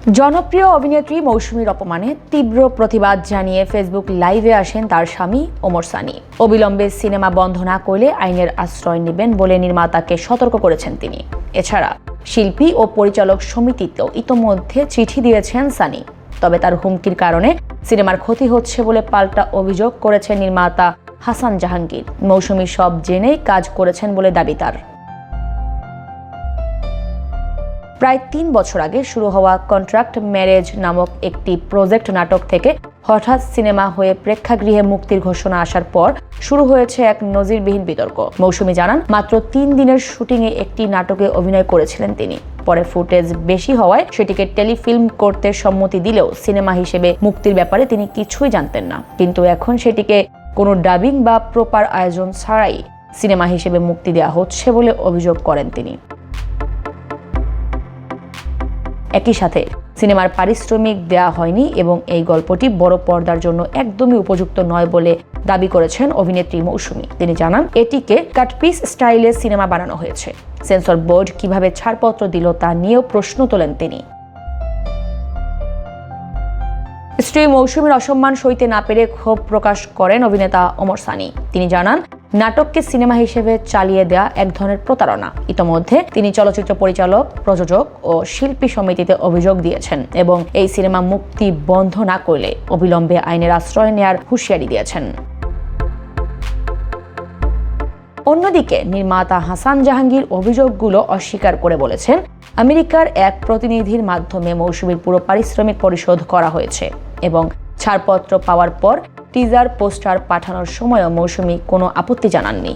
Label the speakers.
Speaker 1: জনপ্রিয় অভিনেত্রী মৌসুমীর অপমানে তীব্র প্রতিবাদ জানিয়ে ফেসবুক লাইভে আসেন তার স্বামী ওমর সানি। অবিলম্বে সিনেমা বন্ধ না করলে আইনের আশ্রয় নেবেন বলে নির্মাতাকে সতর্ক করেছেন তিনি। এছাড়া শিল্পী ও পরিচালক সমিতিতেও ইতোমধ্যে চিঠি দিয়েছেন সানি। তবে তার হুমকির কারণে সিনেমার ক্ষতি হচ্ছে বলে পাল্টা অভিযোগ করেছেন নির্মাতা হাসান জাহাঙ্গীর। মৌসুমী সব জেনেই কাজ করেছেন বলে দাবি তার। প্রায় ৩ বছর আগে শুরু হওয়া কন্ট্রাক্ট ম্যারেজ নামক একটি প্রজেক্ট নাটক থেকে হঠাৎ সিনেমা হয়ে প্রেক্ষাগৃহে মুক্তির ঘোষণা আসার পর শুরু হয়েছে এক নজিরবিহীন বিতর্ক। মৌসুমী জানান, মাত্র ৩ দিনের শুটিংয়ে একটি নাটকে অভিনয় করেছিলেন তিনি। পরে ফুটেজ বেশি হওয়ায় সেটিকে টেলিফিল্ম করতে সম্মতি দিলেও সিনেমা হিসেবে মুক্তির ব্যাপারে তিনি কিছুই জানতেন না। কিন্তু এখন সেটিকে কোনো ডাবিং বা প্রপার আয়োজন ছাড়াই সিনেমা হিসেবে মুক্তি দেওয়া হচ্ছে বলে অভিযোগ করেন তিনি। একই সাথে সিনেমার পারিশ্রমিক দেওয়া হয়নি এবং এই গল্পটি বড় পর্দার জন্য একদমই উপযুক্ত নয় বলে দাবি করেছেন অভিনেত্রী মৌসুমী। তিনি জানান, এটিকে কাটপিস স্টাইলে সিনেমা বানানো হয়েছে। সেন্সর বোর্ড কিভাবে ছাড়পত্র দিল তা নিয়েও প্রশ্ন তোলেন তিনি। স্ত্রী মৌসুমীর অসম্মান সইতে না পেরে ক্ষোভ প্রকাশ করেন অভিনেতা ওমর সানি। তিনি জানান, নাটককে সিনেমা হিসেবে চালিয়ে দেয়া এক ধরনের প্রতারণা। ইতোমধ্যে তিনি চলচ্চিত্র পরিচালক, প্রযোজক ও শিল্পী সমিতিতে অভিযোগ দিয়েছেন এবং এই সিনেমা মুক্তি বন্ধ না করলে অবিলম্বে আইনের আশ্রয় নেয়ার হুঁশিয়ারি দিয়েছেন। অন্যদিকে নির্মাতা হাসান জাহাঙ্গীর অভিযোগগুলো অস্বীকার করে বলেছেন, আমেরিকার এক প্রতিনিধির মাধ্যমে মৌসুমীর পুরো পারিশ্রমিক পরিশোধ করা হয়েছে এবং ছাড়পত্র পাওয়ার পর টিজার পোস্টার পাঠানোর সময়ও মৌসুমী কোনো আপত্তি জানাননি।